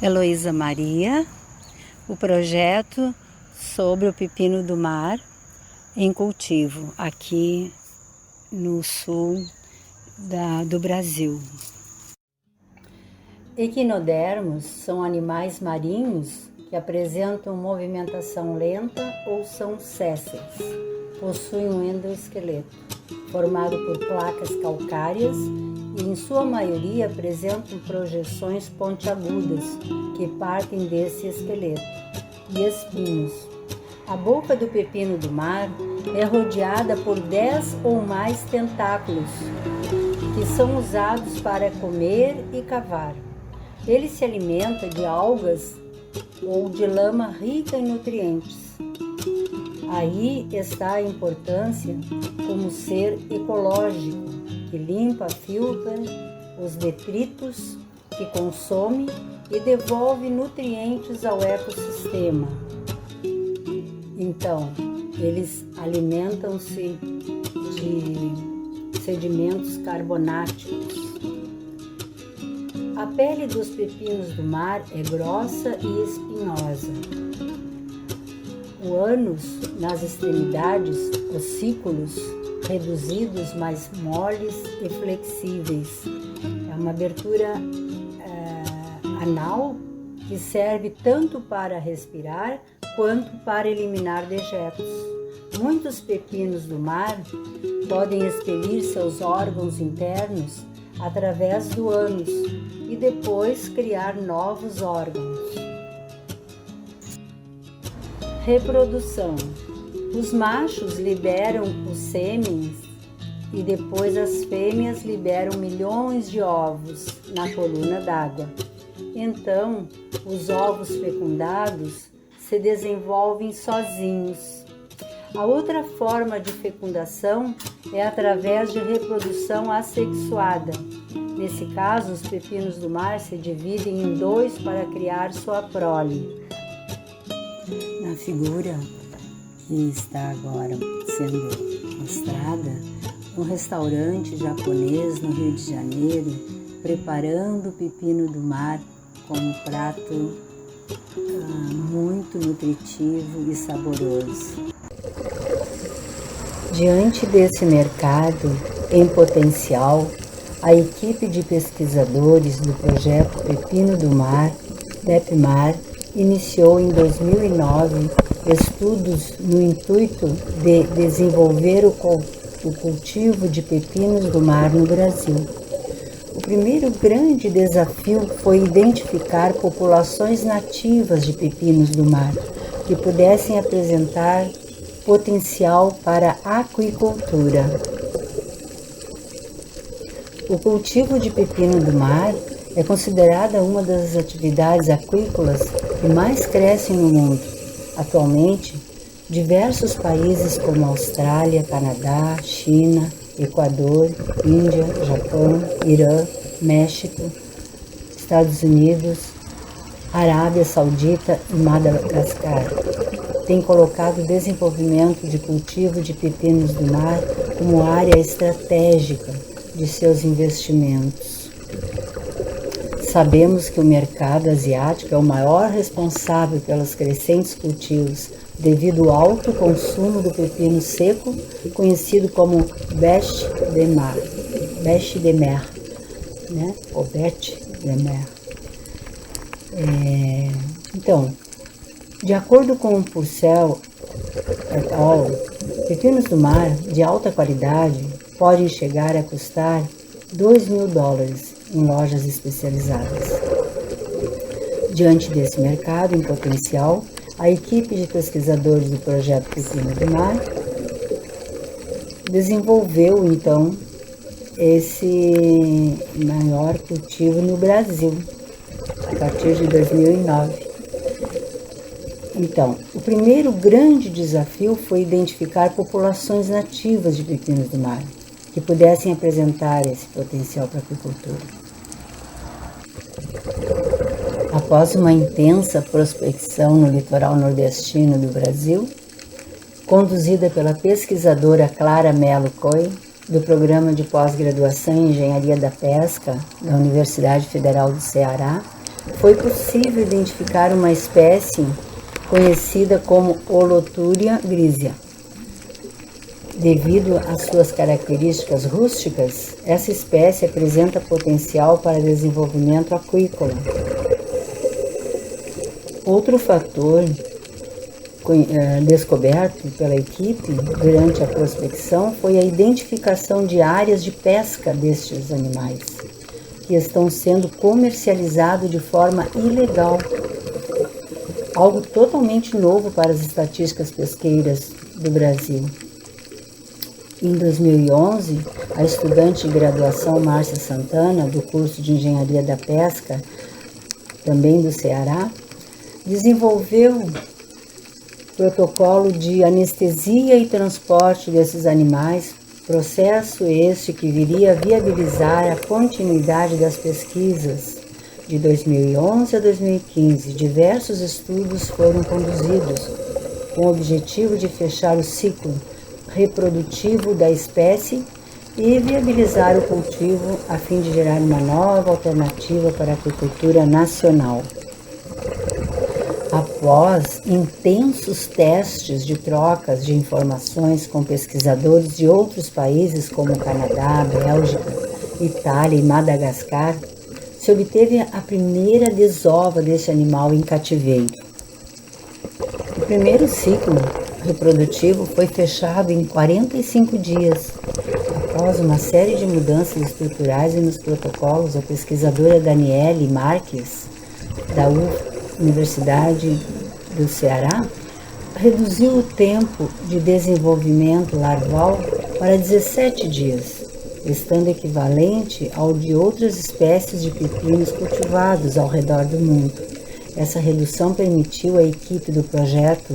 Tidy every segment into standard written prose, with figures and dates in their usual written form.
Heloísa Maria, o projeto sobre o pepino do mar em cultivo aqui no sul do Brasil. Equinodermos são animais marinhos que apresentam movimentação lenta ou são sésseis. Possuem um endoesqueleto formado por placas calcárias e, em sua maioria, apresentam projeções pontiagudas que partem desse esqueleto e espinhos. A boca do pepino do mar é rodeada por 10 ou mais tentáculos, que são usados para comer e cavar. Ele se alimenta de algas ou de lama rica em nutrientes. Aí está a importância como ser ecológico, que limpa, filtra os detritos que consome e devolve nutrientes ao ecossistema. Então, eles alimentam-se de sedimentos carbonáticos. A pele dos pepinos do mar é grossa e espinhosa. O ânus nas extremidades, ossículos reduzidos, mais moles e flexíveis. É uma abertura anal que serve tanto para respirar quanto para eliminar dejetos. Muitos pepinos do mar podem expelir seus órgãos internos através do ânus e depois criar novos órgãos. Reprodução. Os machos liberam os sêmens e depois as fêmeas liberam milhões de ovos na coluna d'água. Então, os ovos fecundados se desenvolvem sozinhos. A outra forma de fecundação é através de reprodução assexuada. Nesse caso, os pepinos do mar se dividem em dois para criar sua prole. Na figura que está agora sendo mostrada, um restaurante japonês no Rio de Janeiro preparando o pepino do mar como prato muito nutritivo e saboroso. Diante desse mercado em potencial, a equipe de pesquisadores do projeto Pepino do Mar, PEPMAR, iniciou em 2009 estudos no intuito de desenvolver o cultivo de pepinos do mar no Brasil. O primeiro grande desafio foi identificar populações nativas de pepinos do mar que pudessem apresentar potencial para a aquicultura. O cultivo de pepino do mar é considerada uma das atividades aquícolas que mais crescem no mundo. Atualmente, diversos países como Austrália, Canadá, China, Equador, Índia, Japão, Irã, México, Estados Unidos, Arábia Saudita e Madagascar têm colocado o desenvolvimento de cultivo de pepinos do mar como área estratégica de seus investimentos. Sabemos que o mercado asiático é o maior responsável pelos crescentes cultivos devido ao alto consumo do pepino seco, conhecido como bêche de mer, né? Ou bêche de mer. Então, de acordo com o Purcell et al., pepinos do mar de alta qualidade podem chegar a custar $2.000 em lojas especializadas. Diante desse mercado em potencial, a equipe de pesquisadores do projeto Pepino do Mar desenvolveu, então, esse maior cultivo no Brasil, a partir de 2009. Então, o primeiro grande desafio foi identificar populações nativas de pepinos do mar que pudessem apresentar esse potencial para a aquicultura. Após uma intensa prospecção no litoral nordestino do Brasil, conduzida pela pesquisadora Clara Mello Coy, do Programa de Pós-Graduação em Engenharia da Pesca da Universidade Federal do Ceará, foi possível identificar uma espécie conhecida como Holoturia grisia. Devido às suas características rústicas, essa espécie apresenta potencial para desenvolvimento aquícola. Outro fator descoberto pela equipe durante a prospecção foi a identificação de áreas de pesca destes animais, que estão sendo comercializados de forma ilegal. Algo totalmente novo para as estatísticas pesqueiras do Brasil. Em 2011, a estudante de graduação Márcia Santana, do curso de Engenharia da Pesca, também do Ceará, desenvolveu protocolo de anestesia e transporte desses animais, processo este que viria a viabilizar a continuidade das pesquisas. De 2011 a 2015, diversos estudos foram conduzidos com o objetivo de fechar o ciclo reprodutivo da espécie e viabilizar o cultivo a fim de gerar uma nova alternativa para a aquicultura nacional. Após intensos testes de trocas de informações com pesquisadores de outros países como Canadá, Bélgica, Itália e Madagascar, se obteve a primeira desova deste animal em cativeiro. O primeiro ciclo reprodutivo foi fechado em 45 dias. Após uma série de mudanças estruturais e nos protocolos, a pesquisadora Daniele Marques, da Universidade do Ceará, reduziu o tempo de desenvolvimento larval para 17 dias, estando equivalente ao de outras espécies de pepinos cultivados ao redor do mundo. Essa redução permitiu à equipe do projeto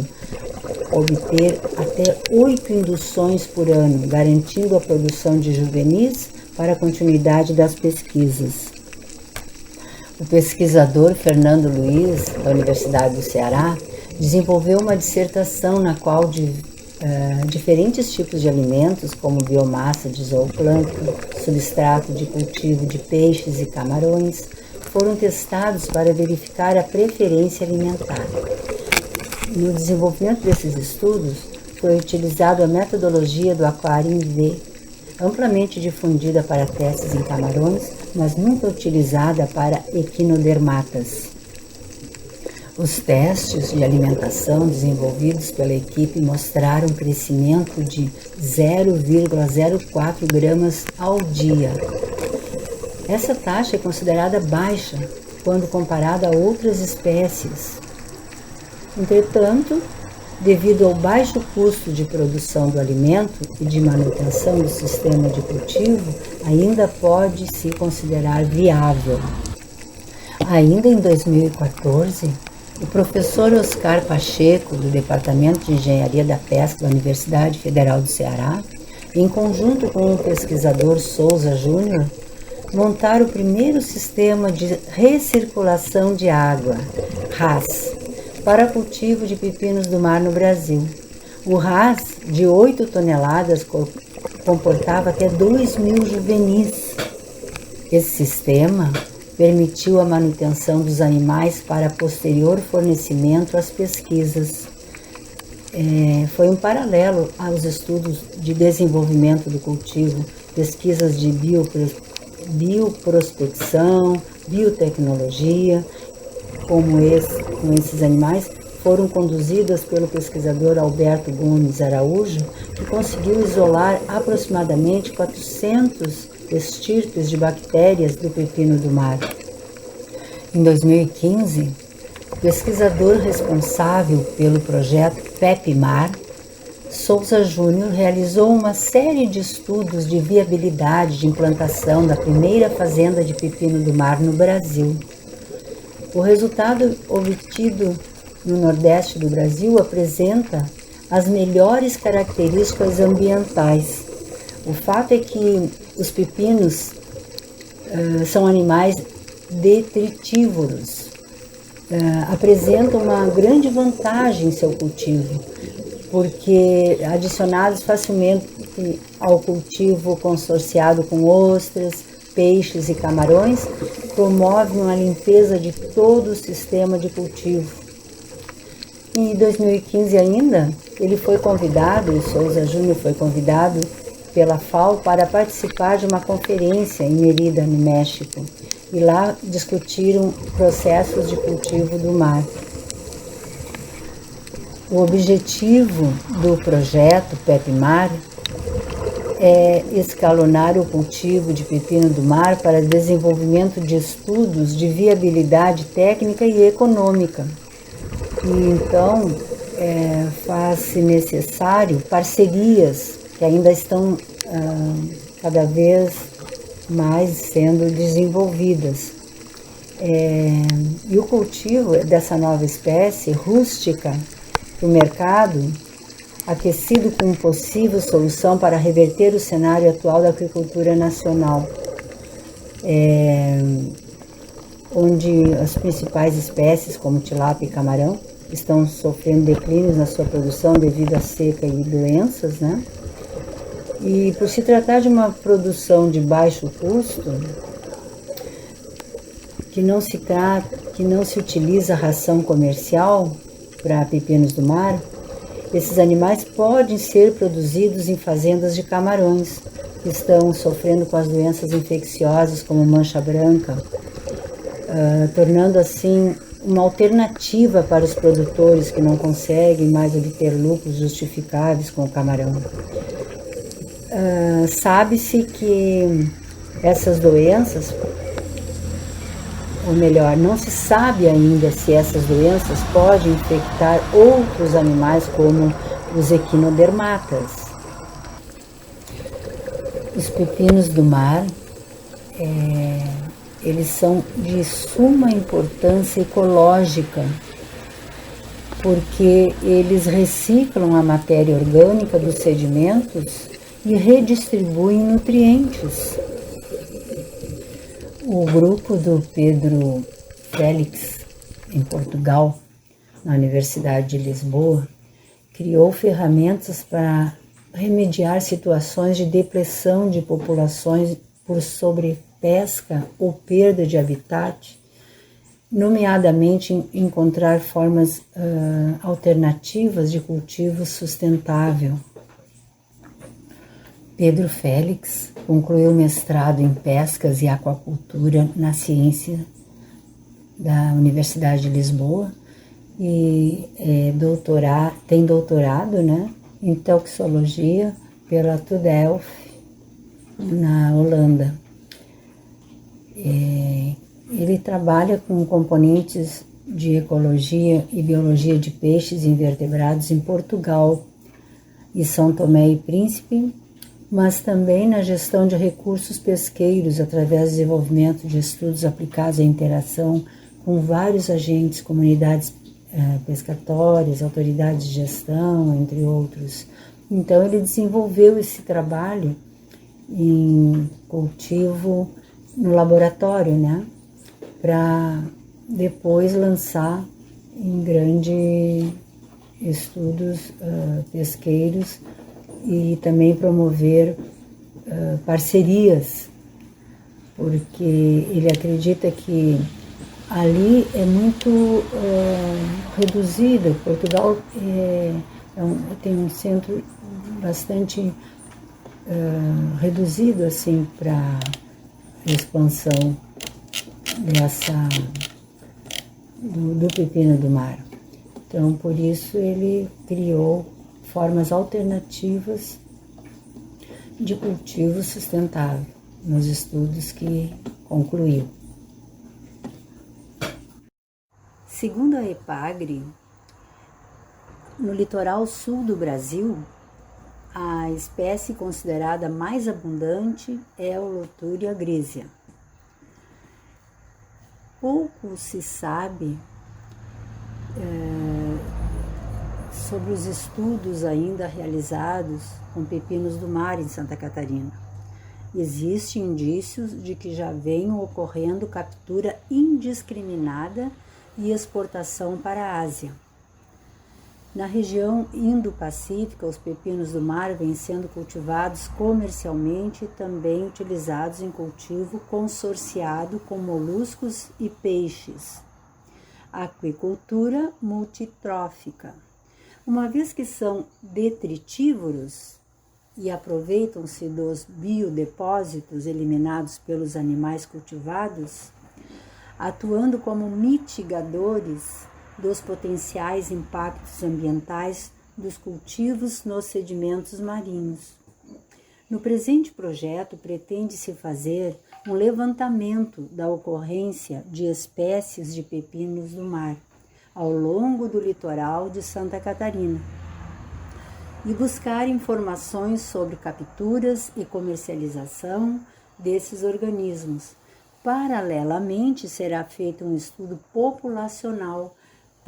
obter até 8 induções por ano, garantindo a produção de juvenis para a continuidade das pesquisas. O pesquisador Fernando Luiz, da Universidade do Ceará, desenvolveu uma dissertação na qual diferentes tipos de alimentos, como biomassa de zooplâncton, substrato de cultivo de peixes e camarões, foram testados para verificar a preferência alimentar. No desenvolvimento desses estudos, foi utilizada a metodologia do Aquarium V, amplamente difundida para testes em camarões, mas nunca utilizada para equinodermatas. Os testes de alimentação desenvolvidos pela equipe mostraram crescimento de 0,04 gramas ao dia. Essa taxa é considerada baixa quando comparada a outras espécies. Entretanto, devido ao baixo custo de produção do alimento e de manutenção do sistema de cultivo, ainda pode se considerar viável. Ainda em 2014, o professor Oscar Pacheco, do Departamento de Engenharia da Pesca da Universidade Federal do Ceará, em conjunto com o pesquisador Souza Júnior, montaram o primeiro sistema de recirculação de água, RAS, para cultivo de pepinos do mar no Brasil. O RAS, de 8 toneladas, comportava até 2.000 juvenis. Esse sistema permitiu a manutenção dos animais para posterior fornecimento às pesquisas. Foi um paralelo aos estudos de desenvolvimento do cultivo, pesquisas de bioprospecção, biotecnologia, com esses animais, foram conduzidas pelo pesquisador Alberto Gomes Araújo, que conseguiu isolar aproximadamente 400 estirpes de bactérias do pepino do mar. Em 2015, o pesquisador responsável pelo projeto PEP-Mar, Souza Júnior, realizou uma série de estudos de viabilidade de implantação da primeira fazenda de pepino do mar no Brasil. O resultado obtido no Nordeste do Brasil apresenta as melhores características ambientais. O fato é que os pepinos são animais detritívoros, apresentam uma grande vantagem em seu cultivo, porque adicionados facilmente ao cultivo consorciado com ostras, peixes e camarões, promove uma limpeza de todo o sistema de cultivo. Em 2015 ainda, ele foi convidado, o Souza Júnior foi convidado pela FAO para participar de uma conferência em Mérida, no México, e lá discutiram processos de cultivo do mar. O objetivo do projeto PepMar é escalonar o cultivo de pepino do mar para desenvolvimento de estudos de viabilidade técnica e econômica. E então faz-se necessário parcerias que ainda estão cada vez mais sendo desenvolvidas. E o cultivo dessa nova espécie rústica para o mercado, aquecido com possível solução para reverter o cenário atual da agricultura nacional, onde as principais espécies, como tilápia e camarão, estão sofrendo declínios na sua produção devido à seca e doenças, né? E por se tratar de uma produção de baixo custo, que não se utiliza ração comercial para pepinos do mar, esses animais podem ser produzidos em fazendas de camarões, que estão sofrendo com as doenças infecciosas como mancha branca, tornando assim uma alternativa para os produtores que não conseguem mais obter lucros justificáveis com o camarão. Sabe-se que essas doenças, ou melhor, não se sabe ainda se essas doenças podem infectar outros animais como os equinodermatas. Os pepinos do mar, eles são de suma importância ecológica, porque eles reciclam a matéria orgânica dos sedimentos e redistribuem nutrientes. O grupo do Pedro Félix, em Portugal, na Universidade de Lisboa, criou ferramentas para remediar situações de depressão de populações por sobrepesca ou perda de habitat, nomeadamente encontrar formas alternativas de cultivo sustentável. Pedro Félix concluiu mestrado em pescas e aquacultura na ciência da Universidade de Lisboa e tem doutorado, né, em toxicologia pela TU Delft, na Holanda. Ele trabalha com componentes de ecologia e biologia de peixes e invertebrados em Portugal e São Tomé e Príncipe, mas também na gestão de recursos pesqueiros através do desenvolvimento de estudos aplicados à interação com vários agentes, comunidades pescatórias, autoridades de gestão, entre outros. Então ele desenvolveu esse trabalho em cultivo no laboratório, né, para depois lançar em grandes estudos pesqueiros e também promover parcerias, porque ele acredita que ali é muito reduzido. Portugal tem um centro bastante reduzido assim para expansão do pepino do mar. Então, por isso ele criou formas alternativas de cultivo sustentável nos estudos que concluiu. Segundo a EPAGRE, no litoral sul do Brasil, a espécie considerada mais abundante é a Holoturia grisea. Pouco se sabe sobre os estudos ainda realizados com pepinos do mar em Santa Catarina. Existem indícios de que já vem ocorrendo captura indiscriminada e exportação para a Ásia. Na região Indo-Pacífica, os pepinos do mar vêm sendo cultivados comercialmente e também utilizados em cultivo consorciado com moluscos e peixes. Aquicultura multitrófica. Uma vez que são detritívoros e aproveitam-se dos biodepósitos eliminados pelos animais cultivados, atuando como mitigadores dos potenciais impactos ambientais dos cultivos nos sedimentos marinhos. No presente projeto, pretende-se fazer um levantamento da ocorrência de espécies de pepinos do mar ao longo do litoral de Santa Catarina e buscar informações sobre capturas e comercialização desses organismos. Paralelamente, será feito um estudo populacional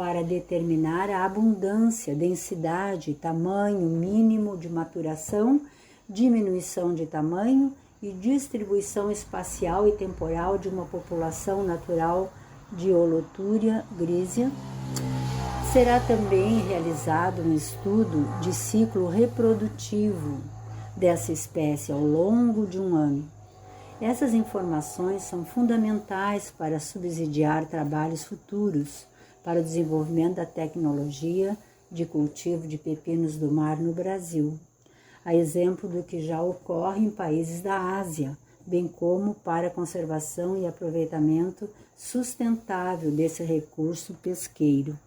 para determinar a abundância, densidade, tamanho mínimo de maturação, diminuição de tamanho e distribuição espacial e temporal de uma população natural de Holoturia grisea. Será também realizado um estudo de ciclo reprodutivo dessa espécie ao longo de um ano. Essas informações são fundamentais para subsidiar trabalhos futuros para o desenvolvimento da tecnologia de cultivo de pepinos do mar no Brasil, a exemplo do que já ocorre em países da Ásia, bem como para a conservação e aproveitamento sustentável desse recurso pesqueiro.